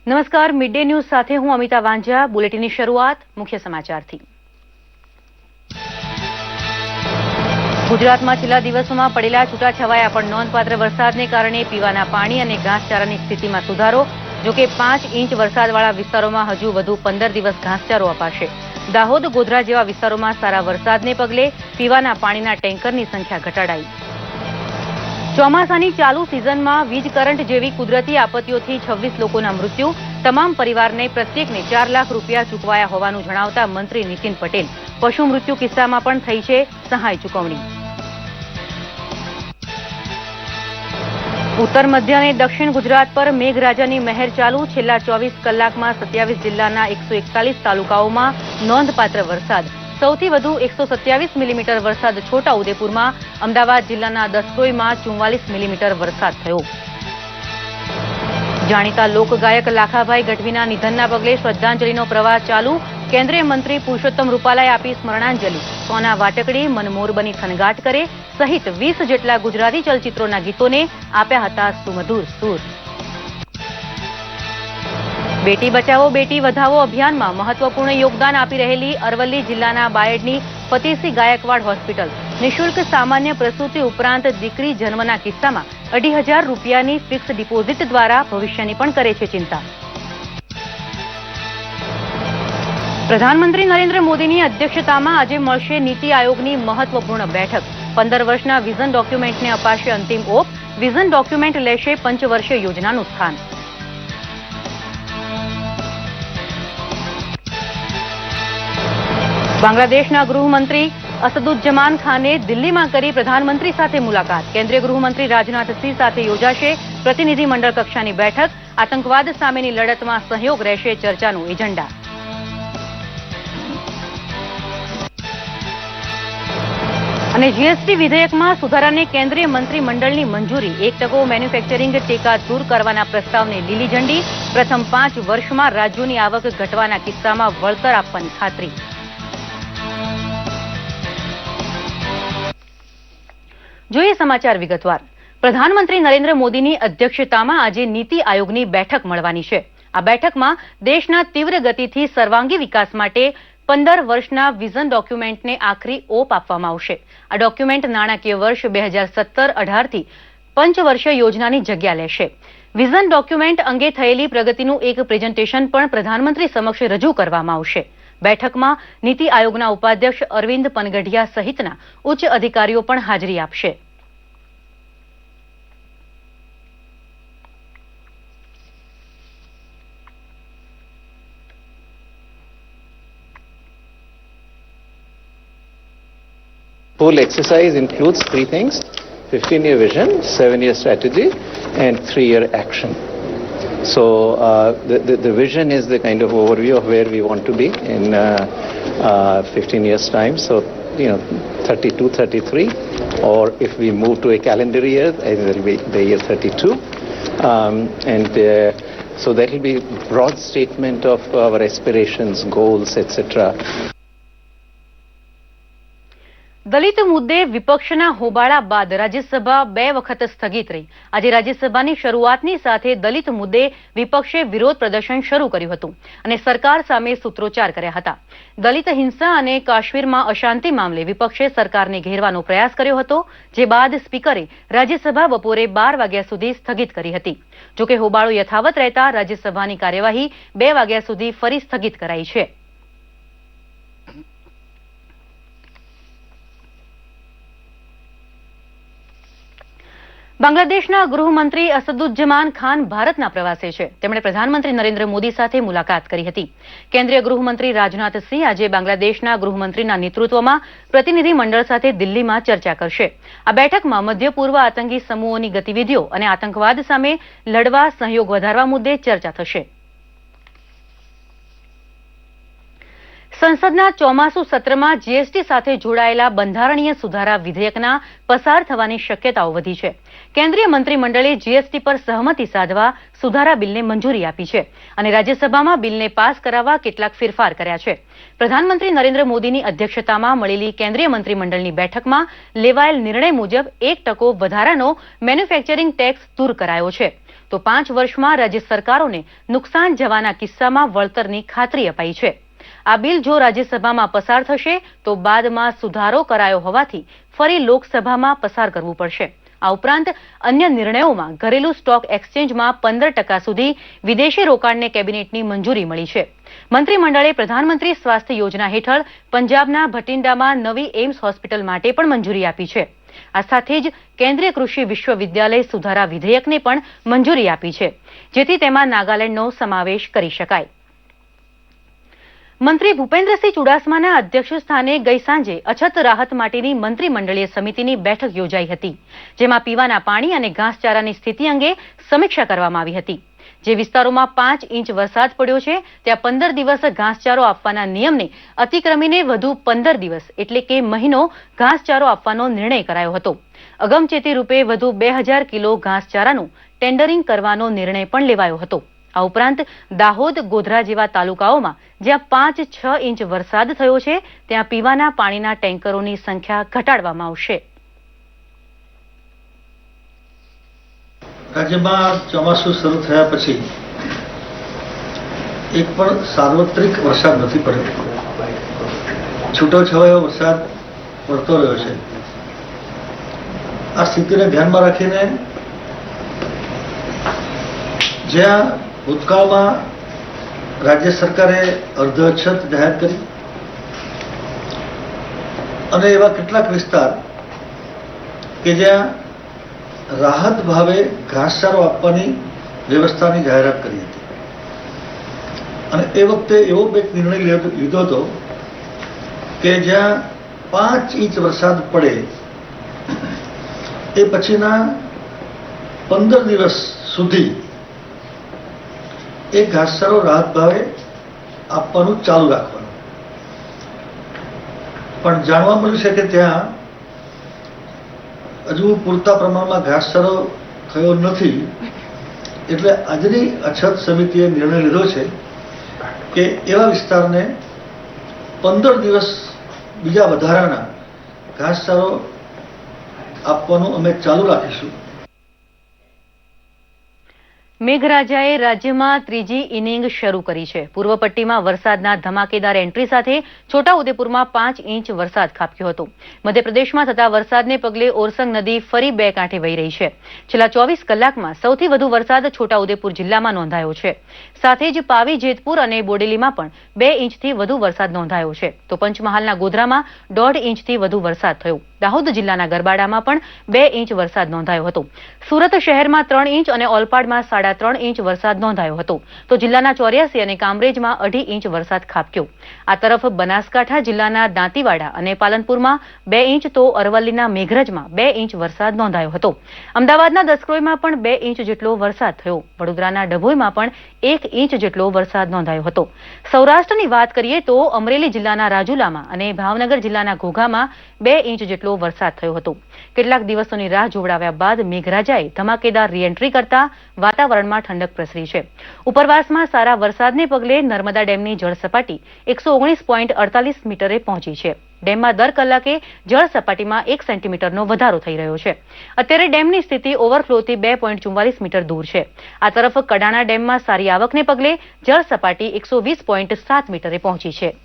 નમસ્કાર, mid day news સાથે હું અમિતા વાંઝા. બુલેટિનની શરૂઆત મુખ્ય સમાચારથી. ગુજરાતમાં છેલ્લા દિવસોમાં પડેલા છૂટાછવાયા પણ નોંધપાત્ર વરસાદને કારણે પીવાના પાણી અને ઘાસચારાની સ્થિતિમાં સુધારો. જોકે 5 ઇંચ વરસાદવાળા વિસ્તારોમાં હજુ વધુ 15 દિવસ ઘાસચારો અપાશે. દાહોદ, ગોધરા જેવા વિસ્તારોમાં સારા વરસાદને પગલે પીવાના પાણીના ટેન્કરની સંખ્યા ઘટાડાઈ. ચોમાસાની ચાલુ સિઝનમાં વીજ કરંટ જેવી કુદરતી આપત્તિઓથી 26 લોકોના મૃત્યુ. તમામ પરિવારને પ્રત્યેકને 4 લાખ રૂપિયા ચૂકવાયા હોવાનું જણાવતા મંત્રી નીતિન પટેલ, પશુ મૃત્યુ કિસ્સામાં પણ થઈ છે સહાય ચૂકવણી. ઉત્તર મધ્ય અને દક્ષિણ ગુજરાત પર મેઘરાજાની મહેર ચાલુ. છેલ્લા 24 કલાકમાં 27 જિલ્લાના 141 તાલુકાઓમાં નોંધપાત્ર વરસાદ. સૌથી વધુ 127 મિલીમીટર વરસાદ છોટાઉદેપુરમાં. અમદાવાદ જિલ્લાના દસક્રોઈમાં 44 મિલીમીટર વરસાદ થયો. જાણીતા લોકગાયક લાખાભાઈ ગઢવીના નિધનના પગલે શ્રદ્ધાંજલિનો પ્રવાહ ચાલુ. કેન્દ્રીય મંત્રી પુરુષોત્તમ રૂપાલાએ આપી સ્મરણાંજલિ. સોના વાટકડી, મન મોર બની થનગાટ કરે સહિત 20 જેટલા ગુજરાતી ચલચિત્રોના ગીતોને આપ્યા હતા સુમધુર સૂર. બેટી બચાવો બેટી વધાવો અભિયાનમાં મહત્વપૂર્ણ યોગદાન આપી રહેલી અરવલ્લી જિલ્લાના બાયડની ફતેહસિંહ ગાયકવાડ હોસ્પિટલ નિઃશુલ્ક સામાન્ય પ્રસૂતિ ઉપરાંત દીકરી જન્મના કિસ્સામાં 2,500 રૂપિયાની ફિક્સ ડિપોઝિટ દ્વારા ભવિષ્યની પણ કરે છે ચિંતા. પ્રધાનમંત્રી નરેન્દ્ર મોદીની અધ્યક્ષતામાં આજે મળશે નીતિ આયોગની મહત્વપૂર્ણ બેઠક. 15 વર્ષના વિઝન ડોક્યુમેન્ટને અપાશે અંતિમ ઓપ. વિઝન ડોક્યુમેન્ટ લેશે પંચવર્ષીય યોજનાનું સ્થાન. બાંગ્લાદેશના ગૃહમંત્રી અસદુજ્જમાન ખાને દિલ્હીમાં કરી પ્રધાનમંત્રી સાથે મુલાકાત. કેન્દ્રીય ગૃહમંત્રી રાજનાથસિંહ સાથે યોજાશે પ્રતિનિધિમંડળ કક્ષાની બેઠક. આતંકવાદ સામેની લડતમાં સહયોગ રહેશે ચર્ચાનું એજન્ડા. અને જીએસટી વિધેયકમાં સુધારાને કેન્દ્રીય મંત્રીમંડળની મંજૂરી. 1% મેન્યુફેક્ચરિંગ ટેકા દૂર કરવાના પ્રસ્તાવને લીલી ઝંડી. પ્રથમ 5 વર્ષમાં રાજ્યોની આવક ઘટવાના કિસ્સામાં વળતર આપવાની ખાતરી. જોઈએ સમાચાર વિગતવાર. પ્રધાનમંત્રી નરેન્દ્ર મોદીની અધ્યક્ષતામાં આજે નીતિ આયોગની બેઠક મળવાની છે. આ બેઠકમાં દેશના તીવ્ર ગતિથી સર્વાંગી વિકાસ માટે 15 વર્ષના વિઝન ડોક્યુમેન્ટને આખરી ઓપ આપવામાં આવશે. આ ડોક્યુમેન્ટ નાણાકીય વર્ષ 2017-18 થી પંચવર્ષીય યોજનાની જગ્યા લેશે. વિઝન ડોક્યુમેન્ટ અંગે થયેલી પ્રગતિનું એક પ્રેઝન્ટેશન પણ પ્રધાનમંત્રી સમક્ષ રજૂ કરવામાં આવશે. બેઠકમાં નીતિ આયોગના ઉપાધ્યક્ષ અરવિંદ પનગઢિયા સહિતના ઉચ્ચ અધિકારીઓ પણ હાજરી આપશે. Whole exercise includes 3 things: 15-year vision, 7-year strategy, and 3-year action. So the vision is the kind of overview of where we want to be in 15 years time. So 32, 33, or if we move to a calendar year, it will be the year 32, so that will be broad statement of our aspirations, goals, etc. દલિત મુદ્દે વિપક્ષના હોબાળા બાદ રાજ્યસભા 2 વખત સ્થગિત રહી. આજે રાજ્યસભાની શરૂઆતની સાથે દલિત મુદ્દે વિપક્ષે વિરોધ પ્રદર્શન શરૂ કર્યું હતું અને સરકાર સામે સૂત્રોચ્ચાર કર્યા હતા. દલિત હિંસા અને કાશ્મીરમાં અશાંતિ મામલે વિપક્ષે સરકારને ઘેરવાનો પ્રયાસ કર્યો હતો, જે બાદ સ્પીકરે રાજ્યસભા બપોરે 12 વાગ્યા સુધી સ્થગિત કરી હતી. જોકે હોબાળો યથાવત રહેતા રાજ્યસભાની કાર્યવાહી 2 વાગ્યા સુધી ફરી સ્થગિત કરાઈ છે. બાંગ્લાદેશના ગૃહમંત્રી અસદુજ્જમાન ખાન ભારતના પ્રવાસે છે. તેમણે પ્રધાનમંત્રી નરેન્દ્ર મોદી સાથે મુલાકાત કરી હતી. કેન્દ્રીય ગૃહમંત્રી રાજનાથસિંહ આજે બાંગ્લાદેશના ગૃહમંત્રીના નેતૃત્વમાં પ્રતિનિધિમંડળ સાથે દિલ્હીમાં ચર્ચા કરશે. આ બેઠકમાં મધ્ય પૂર્વ આતંકી સમૂહોની ગતિવિધિઓ અને આતંકવાદ સામે લડવા સહયોગ વધારવા મુદ્દે ચર્ચા થશે. સંસદના ચોમાસુ સત્રમાં જીએસટી સાથે જોડાયેલા બંધારણીય સુધારા વિધેયકના પસાર થવાની શક્યતાઓ વધી છે. કેન્દ્રીય મંત્રીમંડળે જીએસટી પર સહમતિ સાધવા સુધારા બિલને મંજૂરી આપી છે અને રાજ્યસભામાં બિલને પાસ કરાવવા કેટલાક ફેરફાર કર્યા છે. પ્રધાનમંત્રી નરેન્દ્ર મોદીની અધ્યક્ષતામાં મળેલી કેન્દ્રીય મંત્રીમંડળની બેઠકમાં લેવાયેલ નિર્ણય મુજબ 1% વધારાનો મેન્યુફેક્ચરિંગ ટેક્સ દૂર કરાયો છે. તો 5 વર્ષમાં રાજ્ય સરકારોને નુકસાન જવાના કિસ્સામાં વળતરની ખાતરી અપાઈ છે. આ બિલ જો રાજ્યસભામાં પસાર થશે તો બાદમાં સુધારો કરાયો હોવાથી ફરી લોકસભામાં પસાર કરવું પડશે. આ ઉપરાંત અન્ય નિર્ણયોમાં ઘરેલું સ્ટોક એક્સચેન્જમાં 15% સુધી વિદેશી રોકાણને કેબિનેટની મંજૂરી મળી છે. મંત્રીમંડળે પ્રધાનમંત્રી સ્વાસ્થ્ય યોજના હેઠળ પંજાબના ભટિંડામાં નવી એમ્સ હોસ્પિટલ માટે પણ મંજૂરી આપી છે. આ સાથે જ કેન્દ્રીય કૃષિ વિશ્વવિદ્યાલય સુધારા વિધેયકને પણ મંજૂરી આપી છે, જેથી તેમાં નાગાલેન્ડનો સમાવેશ કરી શકાય. મંત્રી ભૂપેન્દ્રસિંહ ચુડાસમાના અધ્યક્ષસ્થાને ગઈ સાંજે અછત રાહત માટેની મંત્રીમંડળીય સમિતિની બેઠક યોજાઈ હતી, જેમાં પીવાના પાણી અને ઘાસચારાની સ્થિતિ અંગે સમીક્ષા કરવામાં આવી હતી. જે વિસ્તારોમાં 5 ઇંચ વરસાદ પડ્યો છે ત્યાં 15 દિવસ ઘાસચારો આપવાના નિયમને અતિક્રમીને વધુ 15 દિવસ એટલે કે મહિનો ઘાસચારો આપવાનો નિર્ણય કરાયો હતો. અગમચેતી રૂપે વધુ 2000 કિલો ઘાસચારાનું ટેન્ડરિંગ કરવાનો નિર્ણય પણ લેવાયો હતો. આ ઉપરાંત દાહોદ, ગોધરા જેવા તાલુકાઓમાં જ્યાં 5-6 ઇંચ વરસાદ થયો છે ત્યાં પીવાના પાણીના ટેન્કરોની સંખ્યા ઘટાડવામાં આવશે. રાજ્યમાં ચોમાસું શરૂ થયા પછી એક પણ સાર્વત્રિક વરસાદ નથી પડ્યો. છૂટોછવાયો વરસાદ પડતો રહ્યો છે. આ સ્થિતિને ધ્યાનમાં રાખીને જ્યાં ભૂતકાળમાં રાજ્ય સરકારે અર્ધ અછત જાહેર કરી અને એવા કેટલાક વિસ્તાર કે જ્યાં રાહત ભાવે ઘાસચારો આપવાની વ્યવસ્થાની જાહેરાત કરી હતી અને એ વખતે એવો એક નિર્ણય લીધો હતો કે જ્યાં 5 ઇંચ વરસાદ પડે એ પછીના 15 દિવસ સુધી એ ઘાસચારો રાહત ભાવે આપવાનું ચાલુ રાખવાનું. પણ જાણવા મળ્યું છે કે ત્યાં હજુ પૂરતા પ્રમાણમાં ઘાસચારો થયો નથી, એટલે આજની અછત સમિતિએ નિર્ણય લીધો છે કે એવા વિસ્તારને 15 દિવસ બીજા વધારાના ઘાસચારો આપવાનું અમે ચાલુ રાખીશું. મેઘરાજાએ રાજ્યમાં ત્રીજી ઇનિંગ શરૂ કરી છે. પૂર્વ પટ્ટીમાં વરસાદના ધમાકેદાર એન્ટ્રી સાથે છોટાઉદેપુરમાં 5 ઇંચ વરસાદ ખાબક્યો હતો. મધ્યપ્રદેશમાં થતા વરસાદને પગલે ઓરસંગ નદી ફરી 2 કાંઠે વહી રહી છે. છેલ્લા 24 કલાકમાં સૌથી વધુ વરસાદ છોટાઉદેપુર જિલ્લામાં નોંધાયો છે. સાથે જ પાવી, જેતપુર અને બોડેલીમાં પણ 2 ઇંચથી વધુ વરસાદ નોંધાયો છે. તો પંચમહાલના ગોધરામાં 1.5 ઇંચથી વધુ વરસાદ થયો. દાહોદ જિલ્લાના ગરબાડામાં પણ 2 ઇંચ વરસાદ નોંધાયો હતો. સુરત શહેરમાં 3 ઇંચ અને ઓલપાડમાં 3.5 ઇંચ વરસાદ નોંધાયો હતો. તો જિલ્લાના 84 અને કામરેજમાં 2.5 ઇંચ વરસાદ ખાબક્યો. આ તરફ બનાસકાંઠા જિલ્લાના દાંતીવાડા અને પાલનપુરમાં 2 ઇંચ, તો અરવલ્લીના મેઘરજમાં 2 ઇંચ વરસાદ નોંધાયો હતો. અમદાવાદના દસક્રોઈમાં પણ 2 ઇંચ જેટલો વરસાદ થયો. વડોદરાના ડભોઈમાં પણ 1 ઇંચ જેટલો વરસાદ નોંધાયો હતો. સૌરાષ્ટ્રની વાત કરીએ તો અમરેલી જિલ્લાના રાજુલામાં અને ભાવનગર જિલ્લાના ઘોઘામાં 2 ઇંચ જેટલો વરસાદ થયો હતો. કેટલાક દિવસોની રાહ જોવડાવ્યા બાદ મેઘરાજાએ ધમાકેદાર રીએન્ટ્રી કરતા વાતાવરણમાં ઠંડક પ્રસરી છે. ઉપરવાસમાં સારા વરસાદને પગલે નર્મદા ડેમની જળ સપાટી 119.48 મીટરે પહોંચી છે. ડેમમાં દર કલાકે જળ સપાટીમાં 1 સેન્ટીમીટરનો વધારો થઈ રહ્યો છે. અત્યારે ડેમની સ્થિતિ ઓવરફ્લોથી 2.44 મીટર દૂર છે. આ તરફ કડાણા ડેમમાં સારી આવકને પગલે જળ સપાટી 120.7 મીટરે પહોંચી છે.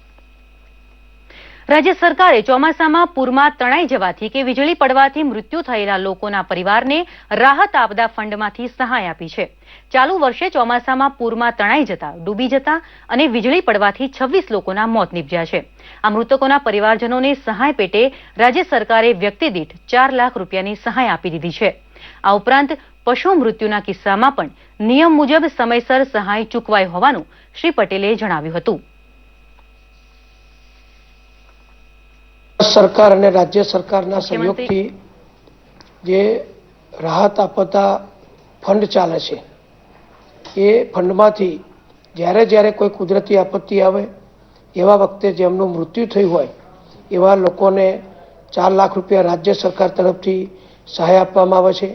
રાજ્ય સરકારે ચોમાસામાં પૂરમાં તણાઈ જવાથી કે વીજળી પડવાથી મૃત્યુ થયેલા લોકોના પરિવારને રાહત આપદા ફંડમાંથી સહાય આપી છે. ચાલુ વર્ષે ચોમાસામાં પૂરમાં તણાઈ જતા, ડૂબી જતા અને વીજળી પડવાથી 26 લોકોના મોત નીપજ્યા છે. આ મૃતકોના પરિવારજનોને સહાય પેટે રાજ્ય સરકારે વ્યક્તિ દીઠ 4 લાખ રૂપિયાની સહાય આપી દીધી છે. આ ઉપરાંત પશુ મૃત્યુના કિસ્સામાં પણ નિયમ મુજબ સમયસર સહાય ચૂકવાઈ હોવાનું શ્રી પટેલે જણાવ્યું હતું. સરકાર અને રાજ્ય સરકારના સહયોગથી જે રાહત આપતા ફંડ ચાલે છે એ ફંડમાંથી જ્યારે કોઈ કુદરતી આપત્તિ આવે એવા વખતે જેમનું મૃત્યુ થયું હોય એવા લોકોને 4 લાખ રૂપિયા રાજ્ય સરકાર તરફથી સહાય આપવામાં આવે છે.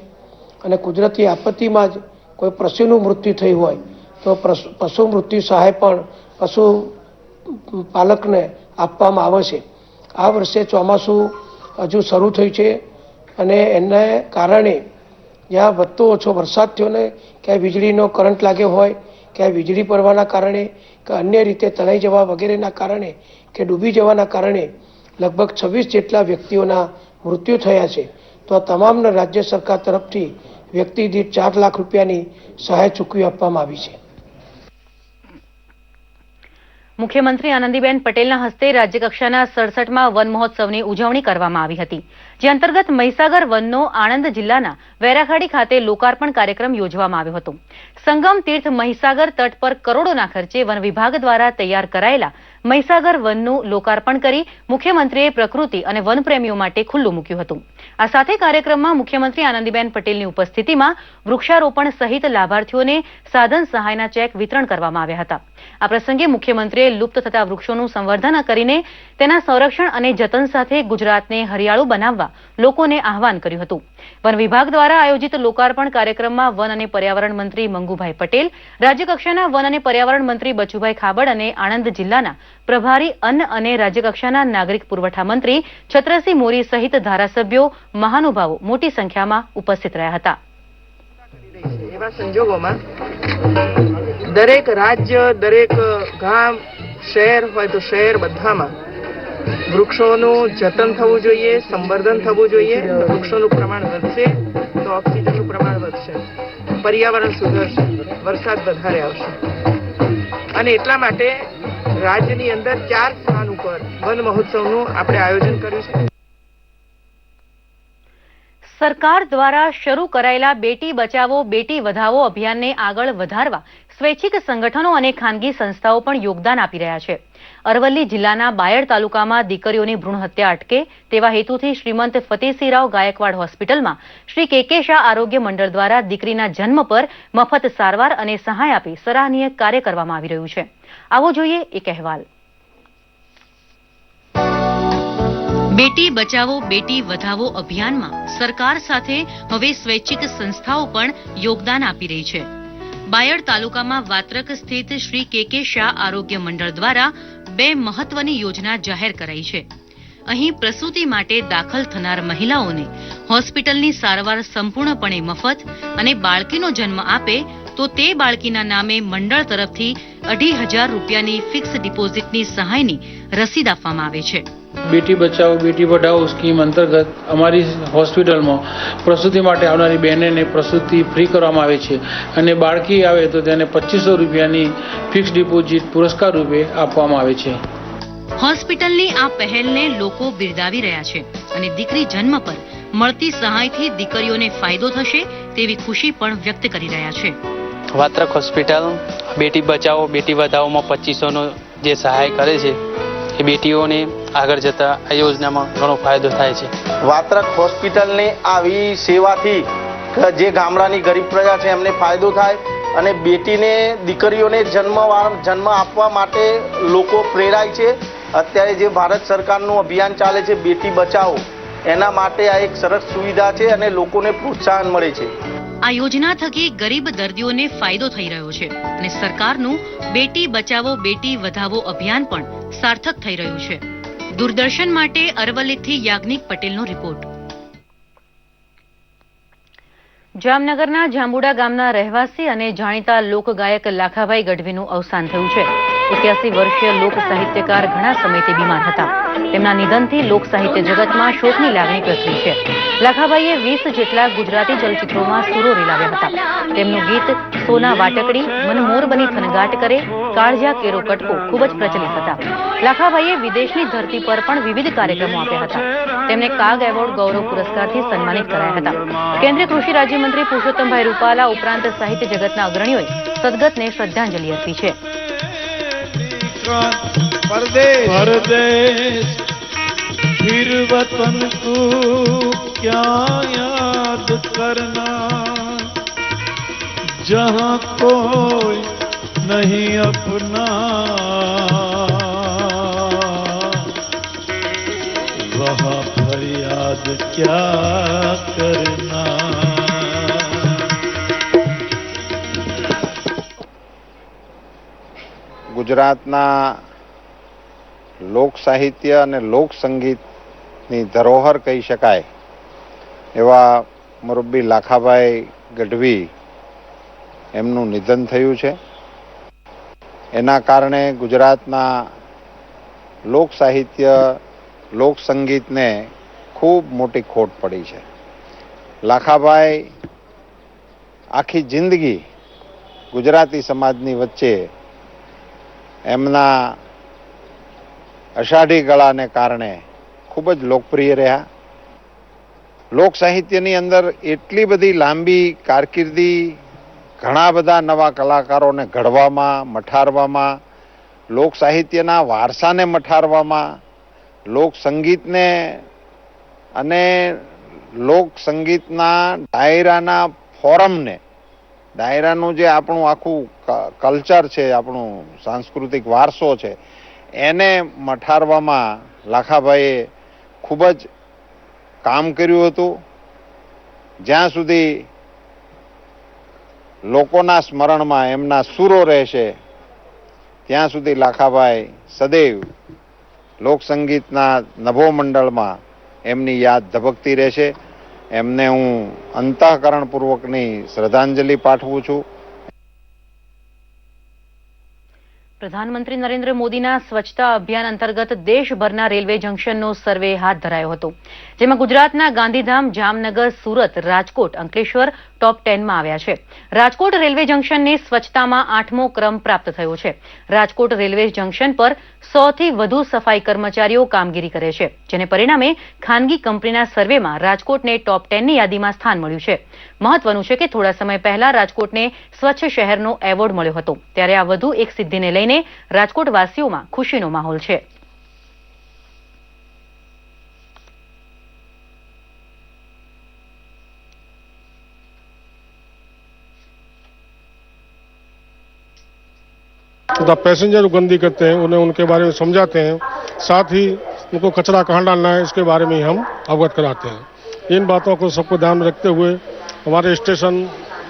અને કુદરતી આપત્તિમાં જ કોઈ પશુનું મૃત્યુ થયું હોય તો પશુ મૃત્યુ સહાય પણ પશુ પાલકને આપવામાં આવે છે. આ વર્ષે ચોમાસું હજુ શરૂ થયું છે અને એને કારણે જ્યાં વધતો ઓછો વરસાદ થયો ને ક્યાંય વીજળીનો કરંટ લાગ્યો હોય, ક્યાંય વીજળી પડવાના કારણે કે અન્ય રીતે તણાઈ જવા વગેરેના કારણે કે ડૂબી જવાના કારણે લગભગ 26 જેટલા વ્યક્તિઓના મૃત્યુ થયા છે. તો આ તમામને રાજ્ય સરકાર તરફથી વ્યક્તિ દીઠ 4 લાખ રૂપિયાની સહાય ચૂકવી આપવામાં આવી છે. મુખ્યમંત્રી આનંદીબેન પટેલના હસ્તે રાજ્યકક્ષાના 67મા વન મહોત્સવની ઉજવણી કરવામાં આવી હતી, જે અંતર્ગત મહીસાગર વનનો આણંદ જિલ્લાના વેરાખાડી ખાતે લોકાર્પણ કાર્યક્રમ યોજવામાં આવ્યો હતો. સંગમ તીર્થ મહીસાગર તટ પર કરોડોના ખર્ચે વન વિભાગ દ્વારા તૈયાર કરાયેલા મહીસાગર વનનું લોકાર્પણ કરી મુખ્યમંત્રીએ પ્રકૃતિ અને વનપ્રેમીઓ માટે ખુલ્લું મૂક્યું હતું. આ સાથે કાર્યક્રમમાં મુખ્યમંત્રી આનંદીબેન પટેલની ઉપસ્થિતિમાં વૃક્ષારોપણ સહિત લાભાર્થીઓને સાધન સહાયના ચેક વિતરણ કરવામાં આવ્યા હતા. આ પ્રસંગે મુખ્યમંત્રીએ લુપ્ત થતા વૃક્ષોનું સંવર્ધન કરીને તેના સંરક્ષણ અને જતન સાથે ગુજરાતને હરિયાળું બનાવવા લોકોને આહવાન કર્યું હતું. વન વિભાગ દ્વારા આયોજિત લોકાર્પણ કાર્યક્રમમાં વન અને પર્યાવરણ મંત્રી મંગુભાઈ પટેલ, રાજ્યકક્ષાના વન અને પર્યાવરણ મંત્રી બચુભાઈ ખાબડ અને આણંદ જિલ્લાના પ્રભારી અન્ન અને રાજ્યકક્ષાના નાગરિક પુરવઠા મંત્રી છત્રસિંહ મોરી સહિત ધારાસભ્યો, મહાનુભાવો મોટી સંખ્યામાં ઉપસ્થિત રહ્યા હતા. એવા સંજોગોમાં દરેક રાજ્ય, દરેક ગામ, શહેર હોય તો શહેર બધામાં વૃક્ષોનું જતન થવું જોઈએ, સંવર્ધન થવું જોઈએ. વૃક્ષોનું પ્રમાણ વધશે તો ઓક્સિજનનું પ્રમાણ વધશે, પર્યાવરણ સુધરશે, વરસાદ વધારે આવશે. અને એટલા માટે રાજ્યની અંદર 4 સ્થાન ઉપર વન મહોત્સવનું આપણે આયોજન કર્યું છે. સરકાર દ્વારા શરૂ કરાયેલા બેટી બચાવો બેટી વધાવો અભિયાનને આગળ વધારવા સ્વૈચ્છિક સંગઠનો અને ખાનગી સંસ્થાઓ પણ યોગદાન આપી રહ્યા છે. અરવલ્લી જિલ્લાના બાયડ તાલુકામાં દીકરીઓની ભ્રૂણ હત્યા અટકે તેવા હેતુથી શ્રીમંત ફતેસિંહરાવ ગાયકવાડ હોસ્પિટલમાં શ્રી કે શાહ આરોગ્ય મંડળ દ્વારા દીકરીના જન્મ પર મફત સારવાર અને સહાય આપી સરાહનીય કાર્ય કરવામાં આવી રહ્યું છે. આવો જોઈએ એક અહેવાલ. બેટી બચાવો બેટી વધાવો અભિયાનમાં સરકાર સાથે હવે સ્વૈચ્છિક સંસ્થાઓ પણ યોગદાન આપી રહી છે. બાયડ તાલુકામાં વાત્રક સ્થિત શ્રી કે શાહ આરોગ્ય મંડળ દ્વારા 2 મહત્વની યોજના જાહેર કરાઈ છે. અહીં પ્રસૂતિ માટે દાખલ થનાર મહિલાઓને હોસ્પિટલની સારવાર સંપૂર્ણપણે મફત અને બાળકીનો જન્મ આપે તો તે બાળકીના નામે મંડળ તરફથી 2,500 રૂપિયાની ફિક્સ ડિપોઝિટની સહાયની રસીદ આપવામાં આવે છે. બેટી બચાવો બેટી પઢાઓ સ્કીમ અંતર્ગત અમારી હોસ્પિટલમાં પ્રસૂતિ માટે આવનારી બહેનોને પ્રસૂતિ ફ્રી કરવામાં આવે છે અને બાળકી આવે તો તેને 2,500 રૂપિયાની ફિક્સ ડિપોઝિટ પુરસ્કાર રૂપે આપવામાં આવે છે. હોસ્પિટલની આ પહેલને લોકો બિરદાવી રહ્યા છે અને દીકરી જન્મ પર મળતી સહાયથી દીકરીઓને ફાયદો થશે તેવી ખુશી પણ વ્યક્ત કરી રહ્યા છે. વાત્રક હોસ્પિટલ બેટી બચાવો બેટી વધાવોમાં 2,500નો જે સહાય કરે છે એ બેટીઓને આગળ જતા આ યોજનામાં ઘણો ફાયદો થાય છે. વાત્રક હોસ્પિટલની આવી સેવાથી જે ગામડાની ગરીબ પ્રજા છે એમને ફાયદો થાય અને બેટીને દીકરીઓને જન્મ આપવા માટે લોકો પ્રેરાય છે. અત્યારે જે ભારત સરકારનું અભિયાન ચાલે છે બેટી બચાવો, એના માટે આ એક સરસ સુવિધા છે અને લોકોને પ્રોત્સાહન મળે છે. આ યોજના થકી ગરીબ દર્દીઓને ફાયદો થઈ રહ્યો છે અને સરકારનું બેટી બચાવો બેટી વધાવો અભિયાન પણ સાર્થક થઈ રહ્યું છે. દૂરદર્શન માટે અરવલ્લીથી યાજ્ઞિક પટેલનો રિપોર્ટ. જામનગરના જાંબુડા ગામના રહેવાસી અને જાણીતા લોકગાયક લાખાભાઈ ગઢવીનું અવસાન થયું છે. 81 વર્ષીય લોક સાહિત્યકાર ઘણા સમયથી બીમાર હતા. તેમના નિધનથી લોક સાહિત્ય જગતમાં શોકની લાગણી પ્રસરી છે. લાખાભાઈએ 20 જેટલા ગુજરાતી ચલચિત્રોમાં સુરો રેલાવ્યા હતા. તેમનું ગીત સોના વાટકડી, મન મોર બની થનગાટ કરે, કાળજા કેરો કટકો ખૂબ જ પ્રચલિત હતા. લાખાભાઈએ વિદેશની ધરતી પર પણ વિવિધ કાર્યક્રમો આપ્યા હતા. તેમને કાગ એવોર્ડ ગૌરવ પુરસ્કારથી સન્માનિત કરાયા હતા. કેન્દ્રીય કૃષિ રાજ્યમંત્રી પુરુષોત્તમભાઈ રૂપાલા ઉપરાંત સાહિત્ય જગતના અગ્રણીઓએ સદગતને શ્રદ્ધાંજલિ આપી છે. परदेश फिर वतन को क्या याद करना, जहाँ कोई नहीं अपना वहाँ फरियाद क्या करना. ગુજરાતના લોક સાહિત્ય અને લોક સંગીતની ધરોહર કહી શકાય એવા મુરબ્બી લાખાભાઈ ગઢવી એમનું નિધન થયું છે. એના કારણે ગુજરાતના લોક સાહિત્ય, લોક સંગીતને ખૂબ મોટી ખોટ પડી છે. લાખાભાઈ આખી જિંદગી ગુજરાતી સમાજની વચ્ચે એમના અષાઢી ગળાને કારણે ખૂબ જ લોકપ્રિય રહ્યા. લોક સાહિત્યની અંદર એટલી બધી લાંબી કારકિર્દી, ઘણા બધા નવા કલાકારોને ઘડવામાં, મઠારવામાં, લોક સાહિત્યના વારસાને મઠારવામાં, લોક સંગીતને અને લોક સંગીતના ડાયરાના ફોરમને, ડાયરાનું જે આપણું આખું કલ્ચર છે, આપણું સાંસ્કૃતિક વારસો છે, એને મઠારવામાં લાખાભાઈએ ખૂબ જ કામ કર્યું હતું. જ્યાં સુધી લોકોના સ્મરણમાં એમના સૂરો રહેશે ત્યાં સુધી લાખાભાઈ સદૈવ લોકસંગીતના નભોમંડળમાં એમની યાદ ધબકતી રહેશે. એમને હું અંતઃકરણપૂર્વકની શ્રદ્ધાંજલિ પાઠવું છું. પ્રધાનમંત્રી નરેન્દ્ર મોદીના સ્વચ્છતા અભિયાન અંતર્ગત દેશભરના રેલવે જંકશનનો સર્વે હાથ ધરાયો હતો, જેમાં ગુજરાતના ગાંધીધામ, જામનગર, સુરત, રાજકોટ, અંકલેશ્વર ટોપ 10માં આવ્યા છે. રાજકોટ રેલવે જંકશનને સ્વચ્છતામાં 8મો ક્રમ પ્રાપ્ત થયો છે. રાજકોટ રેલવે જંકશન પર 100થી વધુ સફાઈ કર્મચારીઓ કામગીરી કરે છે, જેને પરિણામે ખાનગી કંપનીના સર્વેમાં રાજકોટને ટોપ 10ની યાદીમાં સ્થાન મળ્યું છે. મહત્વનું છે કે થોડા સમય પહેલા રાજકોટને સ્વચ્છ શહેરનો એવોર્ડ મળ્યો હતો, ત્યારે આ વધુ એક સિદ્ધિને લઈને રાજકોટવાસીઓમાં ખુશીનો માહોલ છે. पैसेंजर गंदी करते हैं, उन्हें उनके बारे में समझाते हैं, साथ ही उनको कचरा कहाँ डालना है इसके बारे में हम अवगत कराते हैं. इन बातों को सबको ध्यान में रखते हुए हमारे स्टेशन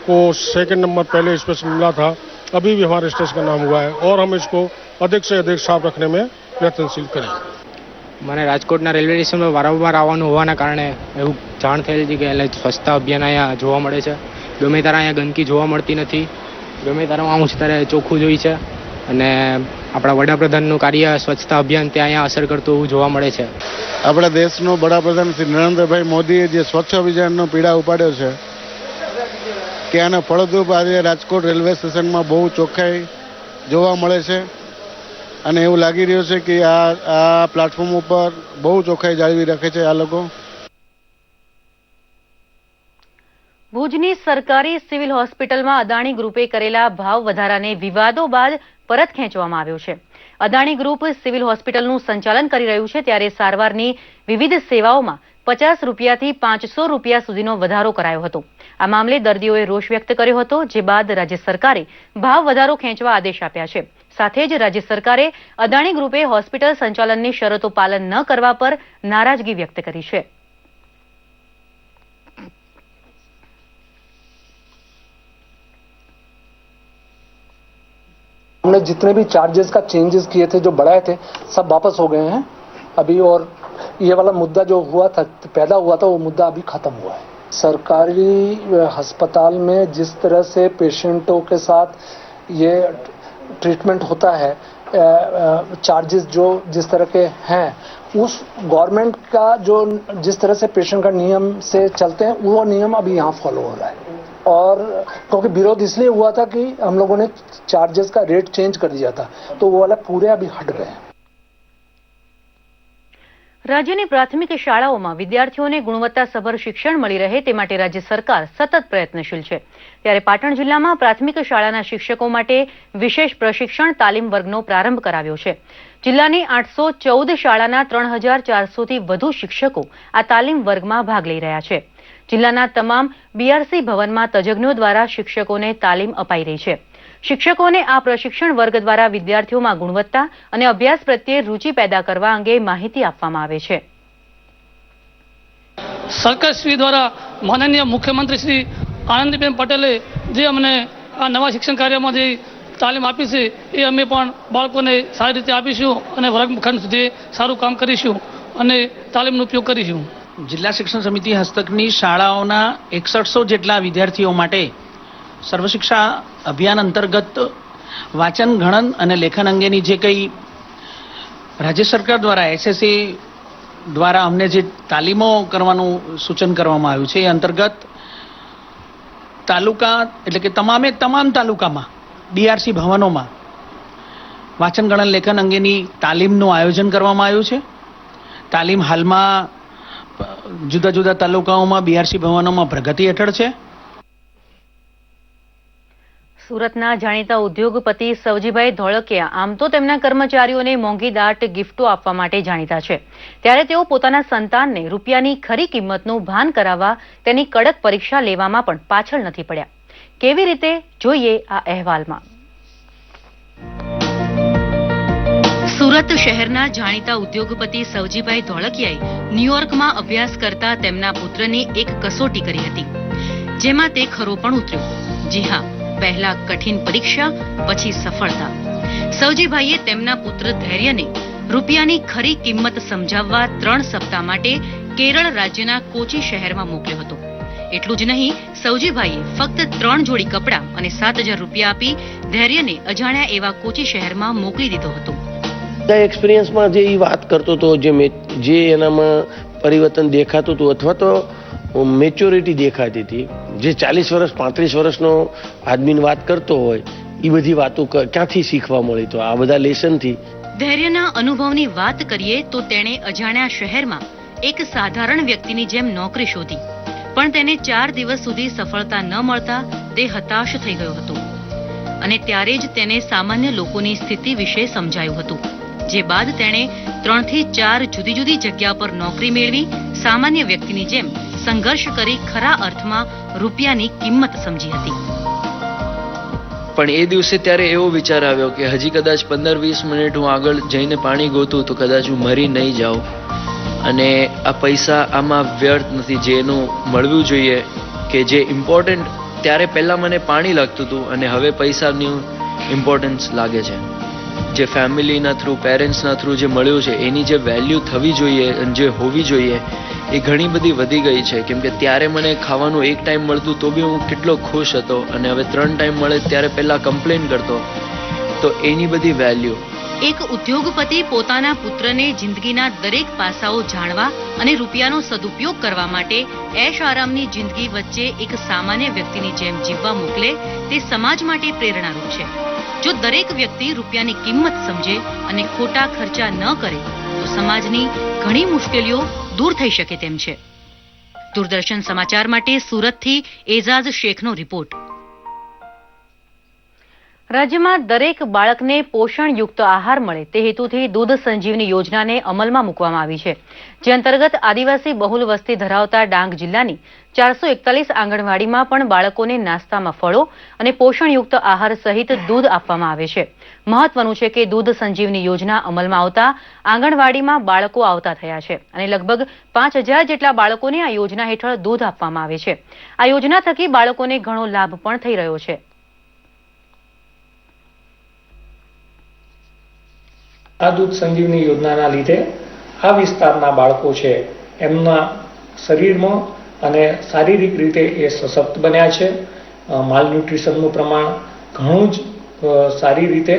को 2nd नंबर पहले स्टेशन मिला था, अभी भी हमारे स्टेशन का नाम हुआ है और हम इसको अधिक से अधिक साफ रखने में प्रयत्नशील करें. મને રાજકોટના રેલવે સ્ટેશનમાં વારંવાર આવવાનું હોવાના કારણે એવું જાણ થયેલી છે કે સ્વચ્છતા અભિયાન અહીંયા જોવા મળે છે. ગમે ત્યારે અહીંયા ગંદકી જોવા મળતી નથી, ગમે ત્યારે આવું છે ત્યારે ચોખ્ખું જોઈ છે અને આપણા વડાપ્રધાનનું કાર્ય સ્વચ્છતા અભિયાન ત્યાં અહીંયા અસર કરતું એવું જોવા મળે છે. આપણા દેશનો વડાપ્રધાન શ્રી નરેન્દ્રભાઈ મોદીએ જે સ્વચ્છ અભિયાનનો પીડા ઉપાડ્યો છે કે આના ફળદ્રુપ આજે રાજકોટ રેલવે સ્ટેશનમાં બહુ ચોખ્ખાઈ જોવા મળે છે અને એવું લાગી રહ્યું છે કે આ પ્લેટફોર્મ ઉપર બહુ ચોખ્ખાઈ જાળવી રાખે છે આ લોકો. ભુજની સરકારી સિવિલ હોસ્પિટલમાં અદાણી ગ્રુપે કરેલા ભાવ વધારાને વિવાદો બાદ પરત ખેંચવામાં આવ્યો છે. અદાણી ગ્રુપ સિવિલ હોસ્પિટલનું સંચાલન કરી રહ્યું છે, ત્યારે સારવારની વિવિધ સેવાઓમાં 50 રૂપિયાથી 500 રૂપિયા સુધીનો વધારો કરાયો હતો. આ મામલે દર્દીઓએ રોષ વ્યક્ત કર્યો હતો, જે બાદ રાજ્ય સરકારે ભાવ વધારો ખેંચવા આદેશ આપ્યા છે. સાથે જ રાજ્ય સરકારે અદાણી ગ્રુપે હોસ્પિટલ સંચાલનની શરતો પાલન ન કરવા પર નારાજગી વ્યક્ત કરી છે. हमने जितने भी चार्जेस का चेंजेस किए थे, जो बढ़ाए थे, सब वापस हो गए हैं अभी, और ये वाला मुद्दा जो हुआ था, पैदा हुआ था, वो मुद्दा अभी खत्म हुआ है. सरकारी अस्पताल में जिस तरह से पेशेंटों के साथ ये ट्रीटमेंट होता है, चार्जेस जो जिस तरह के हैं, उस गवर्नमेंट का जो जिस तरह से पेशेंट का नियम से चलते हैं, वो नियम अभी यहाँ फॉलो हो रहा है. और क्योंकि विरोध इसलिए हुआ था कि हम लोगों ने चार्जेस का रेट चेंज कर दिया था, तो वो वाला पूरे अभी हट गए. રાજ્યની પ્રાથમિક શાળાઓમાં વિદ્યાર્થીઓને ગુણવત્તાસભર શિક્ષણ મળી રહે તે માટે રાજ્ય સરકાર સતત પ્રયત્નશીલ છે. ત્યારે પાટણ જિલ્લામાં પ્રાથમિક શાળાના શિક્ષકો માટે વિશેષ પ્રશિક્ષણ તાલીમ વર્ગનો પ્રારંભ કરાવ્યો છે. જિલ્લાની 814 શાળાના 3400થી વધુ શિક્ષકો આ તાલીમ વર્ગમાં ભાગ લઈ રહ્યા છે. જિલ્લાના તમામ બીઆરસી ભવનમાં તજજ્ઞો દ્વારા શિક્ષકોને તાલીમ અપાઈ રહી છે. શિક્ષકોને આ પ્રશિક્ષણ વર્ગ દ્વારા વિદ્યાર્થીઓમાં ગુણવત્તા અને અભ્યાસ પ્રત્યે રુચિ पैदा કરવા અંગે માહિતી આપવામાં આવે છે. સરકારશ્રી દ્વારા માનનીય મુખ્યમંત્રી શ્રી આનંદીબેન પટેલે જે અમને આ નવા શિક્ષણ કાર્યમાં જે તાલીમ આપી છે, એ અમે પણ બાળકોને સારી રીતે આપીશું અને વર્ગખંડ સુધી સારું કામ કરીશું અને તાલીમનો ઉપયોગ કરીશું. જિલ્લા શિક્ષણ સમિતિ હસ્તકની શાળાઓના 6100 જેટલા વિદ્યાર્થીઓ માટે સર્વશિક્ષા અભિયાન અંતર્ગત વાંચન ગણન અને લેખન અંગેની જે કંઈ રાજ્ય સરકાર દ્વારા એસએસસી દ્વારા અમને જે તાલીમો કરવાનું સૂચન કરવામાં આવ્યું છે એ અંતર્ગત તાલુકા એટલે કે તમામ તાલુકામાં ડીઆરસી ભવનોમાં વાંચન ગણન લેખન અંગેની તાલીમનું આયોજન કરવામાં આવ્યું છે. તાલીમ હાલમાં જુદા જુદા તાલુકાઓમાં બીઆરસી ભવનોમાં પ્રગતિ હેઠળ છે. સુરતના જાણીતા ઉદ્યોગપતિ સવજીભાઈ ધોળકિયા આમ તો તેમના કર્મચારીઓને મોંઘીદાટ ગિફ્ટો આપવા માટે જાણીતા છે, ત્યારે તેઓ પોતાના સંતાનને રૂપિયાની ખરી કિંમતનું ભાન કરાવવા તેની કડક પરીક્ષા લેવામાં પણ પાછળ નથી પડ્યા. કેવી રીતે, જોઈએ આ અહેવાલમાં. સુરત શહેરના જાણીતા ઉદ્યોગપતિ સવજીભાઈ ધોળકિયાએ ન્યુયોર્કમાં અભ્યાસ કરતા તેમના પુત્રની એક કસોટી કરી હતી, જેમાં તે ખરો પણ ઉતર્યો. જી હા, પહેલા કઠિન પરીક્ષા, પછી સફળતા. સવજીભાઈએ તેમના પુત્ર ધૈર્યને રૂપિયાની ખરી કિંમત સમજાવવા 3 સપ્તાહ માટે કેરળ રાજ્યના કોચી શહેરમાં મોકલ્યો હતો. એટલું જ નહીં, સવજીભાઈએ ફક્ત 3 જોડી કપડાં અને 7000 રૂપિયા આપી ધૈર્યને અજાણ્યા એવા કોચી શહેરમાં મોકલી દીધો હતો. એક્સપિરિયન્સમાં જે એ વાત કરતો હતો, જે એનામાં પરિવર્તન દેખાતું હતું અથવા તો મેચ્યોરિટી દેખાતી હતી, જે 40 વર્ષ 35 વર્ષનો આદમીની વાત કરતો હોય એ બધી વાતો ક્યાંથી શીખવા મળી? તો આ બધા લેસનથી. ધૈર્યના અનુભવની વાત કરીએ તો તેણે અજાણ્યા શહેરમાં એક સાધારણ વ્યક્તિની જેમ નોકરી શોધી, પણ તેને 4 દિવસ સુધી સફળતા ન મળતા તે હતાશ થઈ ગયો હતો અને ત્યારે જ તેને સામાન્ય લોકોની સ્થિતિ વિશે સમજાયું હતું. જે બાદ તેણે 3 થી 4 જુદી જુદી જગ્યા પર નોકરી મેળવી સામાન્ય વ્યક્તિની જેમ સંઘર્ષ કરી ખરા અર્થમાં રૂપિયાની કિંમત સમજી હતી. પણ એ દિવસે ત્યારે એવો વિચાર આવ્યો કે હજી કદાચ 15-20 મિનિટ હું આગળ જઈને પાણી ગોતું તો કદાચ હું મરી નહીં જાઉં અને આ પૈસા આમાં વ્યર્થ નથી. જેનું મળવું જોઈએ કે જે ઇમ્પોર્ટન્ટ ત્યારે પહેલાં મને પાણી લાગતું હતું અને હવે પૈસાની ઇમ્પોર્ટન્સ લાગે છે. જે ફેમિલીના થ્રુ, પેરેન્ટ્સના થ્રુ જે મળ્યું છે એની જે વેલ્યુ થવી જોઈએ અને જે હોવી જોઈએ એ ઘણી બધી વધી ગઈ છે. કેમ કે ત્યારે મને ખાવાનું 1 ટાઈમ મળતું તો બી હું કેટલો ખુશ હતો અને હવે 3 ટાઈમ મળે ત્યારે પહેલાં કમ્પ્લેન કરતો. તો એની બધી વેલ્યુ. એક ઉદ્યોગપતિ પોતાના પુત્રને જિંદગીના દરેક પાસાઓ જાણવા અને રૂપિયાનો સદુપયોગ કરવા માટે એશ આરામની જિંદગી વચ્ચે એક સામાન્ય વ્યક્તિની જેમ જીવવા મોકલે તે સમાજ માટે પ્રેરણારૂપ છે. જો દરેક વ્યક્તિ રૂપિયાની કિંમત સમજે અને ખોટા ખર્ચા ન કરે તો સમાજની ઘણી મુશ્કેલીઓ દૂર થઈ શકે તેમ છે. દૂરદર્શન સમાચાર માટે સુરતથી એઝાઝ શેખનો રિપોર્ટ. રાજ્યમાં દરેક બાળકને પોષણયુક્ત આહાર મળે તે હેતુથી દૂધ સંજીવની યોજનાને અમલમાં મૂકવામાં આવી છે, જે અંતર્ગત આદિવાસી બહુલ વસ્તી ધરાવતા ડાંગ જિલ્લાની 441 આંગણવાડીમાં પણ બાળકોને નાસ્તામાં ફળો અને પોષણયુક્ત આહાર સહિત દૂધ આપવામાં આવે છે. મહત્વનું છે કે દૂધ સંજીવની યોજના અમલમાં આવતા આંગણવાડીમાં બાળકો આવતા થયા છે અને લગભગ 5000 જેટલા બાળકોને આ યોજના હેઠળ દૂધ આપવામાં આવે છે. આ યોજના થકી બાળકોને ઘણો લાભ પણ થઈ રહ્યો છે. આ દૂધ સંજીવની યોજનાના લીધે આ વિસ્તારના બાળકો છે એમના શરીરમાં અને શારીરિક રીતે એ સશક્ત બન્યા છે. માલન્યુટ્રિશનનું પ્રમાણ ઘણું જ સારી રીતે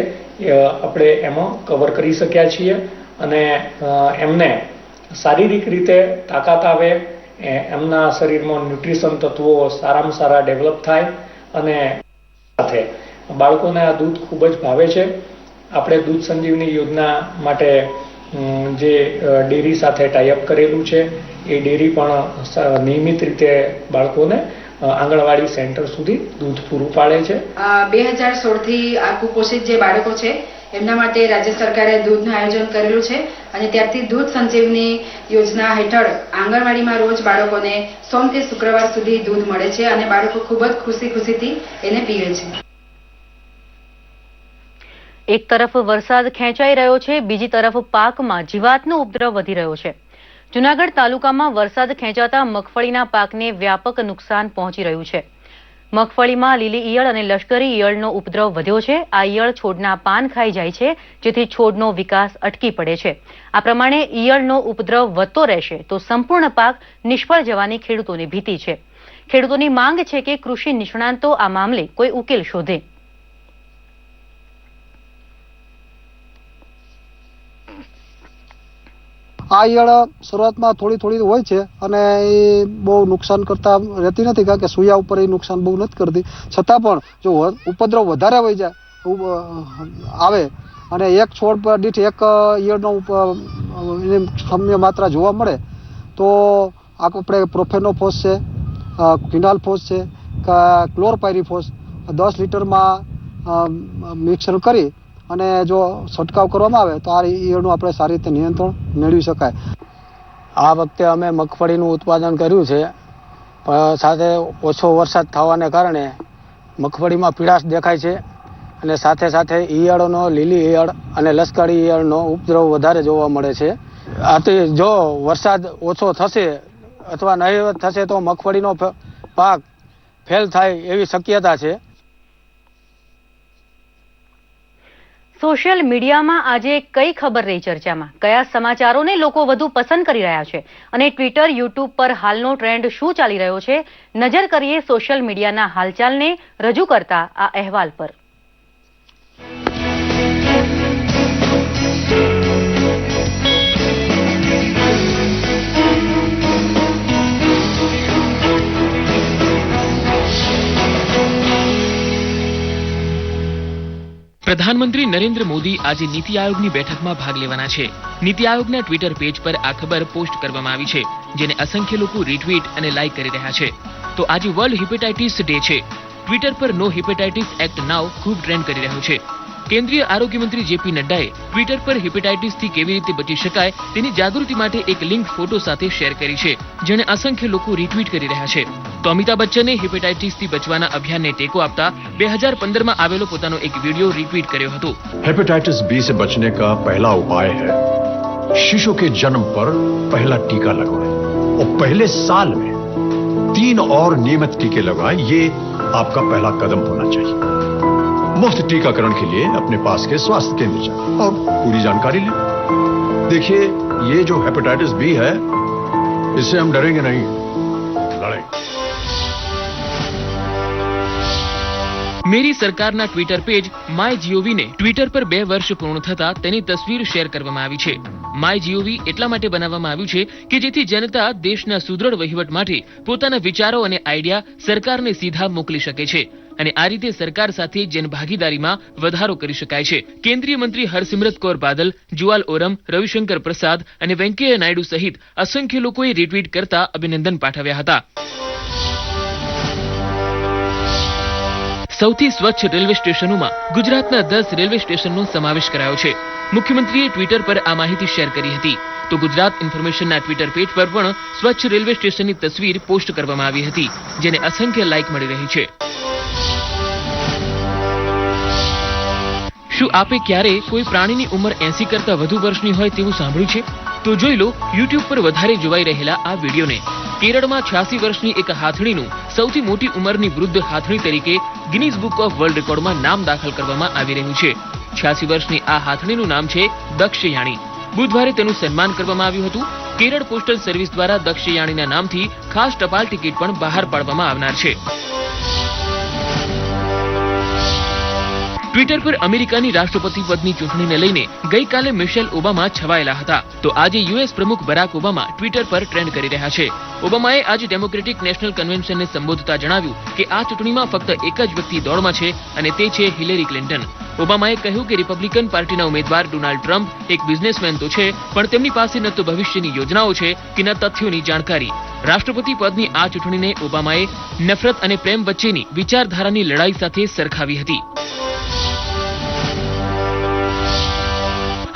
આપણે એમાં કવર કરી શક્યા છીએ અને એમને શારીરિક રીતે તાકાત આવે, એમના શરીરમાં ન્યુટ્રિશન તત્વો સારામાં સારા ડેવલપ થાય અને સાથે બાળકોને આ દૂધ ખૂબ જ ભાવે છે. આપણે દૂધ સંજીવની યોજના માટે જે ડેરી સાથે ટાઈઅપ કરેલું છે એ ડેરી પણ નિયમિત રીતે બાળકોને આંગણવાડી સેન્ટર સુધી દૂધ પૂરું પાડે છે. 2016થી આ કુપોષિત જે બાળકો છે એમના માટે રાજ્ય સરકારે દૂધનું આયોજન કરેલું છે અને ત્યારથી દૂધ સંજીવની યોજના હેઠળ આંગણવાડીમાં રોજ બાળકોને સોમથી શુક્રવાર સુધી દૂધ મળે છે અને બાળકો ખૂબ જ ખુશીથી એને પીવે છે. એક તરફ વરસાદ ખેંચાઈ રહ્યો છે, બીજી તરફ પાકમાં જીવાતનો ઉપદ્રવ વધી રહ્યો છે. જૂનાગઢ તાલુકામાં વરસાદ ખેંચાતા મગફળીના પાકને વ્યાપક નુકસાન પહોંચી રહ્યું છે. મગફળીમાં લીલી ઈયળ અને લશ્કરી ઈયળનો ઉપદ્રવ વધ્યો છે. આ ઈયળ છોડના પાન ખાઈ જાય છે, જેથી છોડનો વિકાસ અટકી પડે છે. આ પ્રમાણે ઈયળનો ઉપદ્રવ વધતો રહેશે તો સંપૂર્ણ પાક નિષ્ફળ જવાની ખેડૂતોને ભીતિ છે. ખેડૂતોની માંગ છે કે કૃષિ નિષ્ણાંતો આ મામલે કોઈ ઉકેલ શોધે. આ ઈયળ શરૂઆતમાં થોડી હોય છે અને એ બહુ નુકસાન કરતા રહેતી નથી, કારણ કે સૂયા ઉપર એ નુકસાન બહુ નથી કરતી. છતાં પણ જો ઉપદ્રવ વધારે વહી જાય આવે અને એક છોડ પર દીઠ એક ઈયળનો સમ્ય માત્રા જોવા મળે તો આપણે પ્રોફેનોફોસ છે, ક્વિનાલફોસ છે, ક્લોરપાયરીફોસ 10 લીટરમાં મિક્સર કરી અને જો છંટકાવ કરવામાં આવે તો આ ઈયળનું આપણે સારી રીતે નિયંત્રણ મેળવી શકાય. આ વખતે અમે મગફળીનું ઉત્પાદન કર્યું છે, પણ સાથે ઓછો વરસાદ થવાને કારણે મગફળીમાં પીળાશ દેખાય છે અને સાથે સાથે ઈયળનો લીલી ઈયળ અને લશ્કરી ઈયળનો ઉપદ્રવ વધારે જોવા મળે છે. આથી જો વરસાદ ઓછો થશે અથવા નહીવત થશે તો મગફળીનો પાક ફેલ થાય એવી શક્યતા છે. સોશિયલ મીડિયામાં આજે કઈ ખબર રહી ચર્ચામાં? કયા સમાચારોને લોકો વધુ પસંદ કરી રહ્યા છે અને ટ્વિટર, યુટ્યુબ પર હાલનો ટ્રેન્ડ શું ચાલી રહ્યો છે? નજર કરીએ સોશિયલ મીડિયાના હાલચાલને રજૂ કરતા આ અહેવાલ પર. પ્રધાનમંત્રી નરેન્દ્ર મોદી આજે નીતિ આયોગની બેઠકમાં ભાગ લેવાના છે. નીતિ આયોગના ટ્વિટર પેજ પર આ ખબર પોસ્ટ કરવામાં આવી છે, જેને અસંખ્ય લોકો રીટ્વીટ અને લાઇક કરી રહ્યા છે. તો આજે વર્લ્ડ હેપેટાઇટિસ ડે છે. ટ્વિટર પર નો હેપેટાઇટિસ એક્ટ નાઉ ખૂબ ટ્રેન્ડ કરી રહ્યો છે. કેન્દ્રીય આરોગ્ય મંત્રી જેપી નડ્ડાએ ટ્વિટર પર હેપેટાઇટિસથી કેવી રીતે બચી શકાય તેની જાગૃતિ માટે એક લિંક ફોટો સાથે શેર કરી છે, જેને અસંખ્ય લોકો રીટ્વીટ કરી રહ્યા છે. તો અમિતાભ બચ્ચને હેપેટાઇટિસથી બચવાના અભિયાનને ટેકો આપતા 2015માં આવેલો પોતાનો એક વિડિયો રીટ્વીટ કર્યો હતો. हेपेटाइटिस बी से बचने का पहला उपाय है शिशु के जन्म पर पहला टीका लगवाएं और पहले साल में 3 और नियमित टीके लगवाएं. ये आपका पहला कदम होना चाहिए. मुफ्त टीकाकरण के लिए अपने पास के स्वास्थ्य केंद्र जाएं और पूरी जानकारी लें. देखिए, ये जो हेपेटाइटिस बी है इससे हम डरेंगे नहीं, लड़ेंगे. મેરી સરકારના ટ્વિટર પેજ માય જીઓવીને ટ્વિટર પર 2 વર્ષ પૂર્ણ થતા તેની તસવીર શેર કરવામાં આવી છે. માય જીઓવી એટલા માટે બનાવવામાં આવ્યું છે કે જેથી જનતા દેશના સુદૃઢ વહીવટ માટે પોતાના વિચારો અને આઈડિયા સરકારને સીધા મોકલી શકે છે અને આ રીતે સરકાર સાથે જનભાગીદારીમાં વધારો કરી શકાય છે. કેન્દ્રીય મંત્રી હરસિમરત કૌર બાદલ, જુવાલ ઓરમ, રવિશંકર પ્રસાદ અને વેંકૈયા નાયડુ સહિત અસંખ્ય લોકોએ રીટ્વીટ કરતા અભિનંદન પાઠવ્યા હતા. સૌથી સ્વચ્છ રેલવે સ્ટેશનોમાં ગુજરાતના 10 રેલવે સ્ટેશનનો સમાવેશ કરાયો છે. મુખ્યમંત્રીએ ટ્વિટર પર આ માહિતી શેર કરી હતી. તો ગુજરાત ઇન્ફોર્મેશનના ટ્વિટર પેજ પર પણ સ્વચ્છ રેલવે સ્ટેશનની તસવીર પોસ્ટ કરવામાં આવી હતી, જેને અસંખ્ય લાઇક મળી રહી છે. શું આપે ક્યારે કોઈ પ્રાણીની ઉંમર 80 કરતા વધુ વર્ષની હોય તેવું સાંભળ્યું છે? તો જોઈ લો યુટ્યુબ પર વધારે જોવાઈ રહેલા આ વિડીયોને. કેરળમાં 86 વર્ષની એક હાથણીનું સૌથી મોટી ઉંમરની વૃદ્ધ હાથણી તરીકે ગિનીઝ બુક ઓફ વર્લ્ડ રેકોર્ડમાં નામ દાખલ કરવામાં આવી રહ્યું છે. 86 વર્ષની આ હાથણીનું નામ છે દક્ષયાણી. બુધવારે તેનું સન્માન કરવામાં આવ્યું હતું. કેરળ પોસ્ટલ સર્વિસ દ્વારા દક્ષયાણીના નામથી ખાસ ટપાલ ટિકિટ પણ બહાર પાડવામાં આવનાર છે. ટ્વિટર પર અમેરિકાની રાષ્ટ્રપતિ પદની ચૂંટણીને લઈને ગઈકાલે મિશેલ ઓબામા છવાયેલા હતા. તો આજે યુએસ પ્રમુખ બરાક ઓબામા ટ્વિટર પર ટ્રેન્ડ કરી રહ્યા છે. ઓબામાએ આજે ડેમોક્રેટિક નેશનલ કન્વેન્શનને સંબોધતા જણાવ્યું કે આ ચૂંટણીમાં ફક્ત એક જ વ્યક્તિ દોડમાં છે અને તે છે હિલેરી ક્લિન્ટન. ઓબામાએ કહ્યું કે રિપબ્લિકન પાર્ટીના ઉમેદવાર ડોનાલ્ડ ટ્રમ્પ એક બિઝનેસમેન તો છે, પણ તેમની પાસે ન તો ભવિષ્યની યોજનાઓ છે કે ન તથ્યોની જાણકારી. રાષ્ટ્રપતિ પદની આ ચૂંટણીને ઓબામાએ નફરત અને પ્રેમ વચ્ચેની વિચારધારાની લડાઈ સાથે સરખાવી હતી.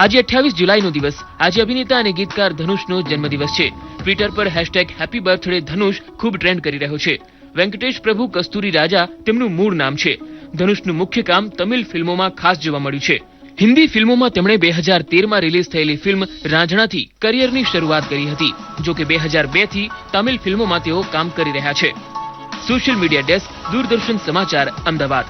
આજે 28 જુલાઈનો દિવસ. આજે અભિનેતા અને ગીતકાર ધનુષનો જન્મદિવસ છે. ટ્વિટર પર #હેપી બર્થડે ધનુષ ખૂબ ટ્રેન્ડ કરી રહ્યો છે. વેંકટેશ પ્રભુ કસ્તુરી રાજા તેમનું મૂળ નામ છે. ધનુષનું મુખ્ય કામ તમિલ ફિલ્મોમાં ખાસ જોવા મળ્યું છે. હિન્દી ફિલ્મોમાં તેમણે 2013માં રિલીઝ થયેલી ફિલ્મ રાંઝણાથી કરિયરની શરૂઆત કરી હતી. જો કે 2002થી તમિલ ફિલ્મોમાં તેઓ કામ કરી રહ્યા છે. સોશિયલ મીડિયા ડેસ્ક, દૂરદર્શન સમાચાર, અમદાવાદ.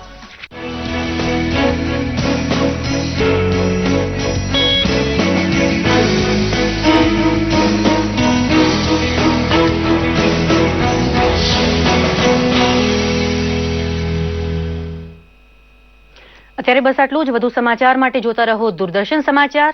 અત્યારે બસ આટલું જ. વધુ સમાચાર માટે જોતા રહો દૂરદર્શન સમાચાર.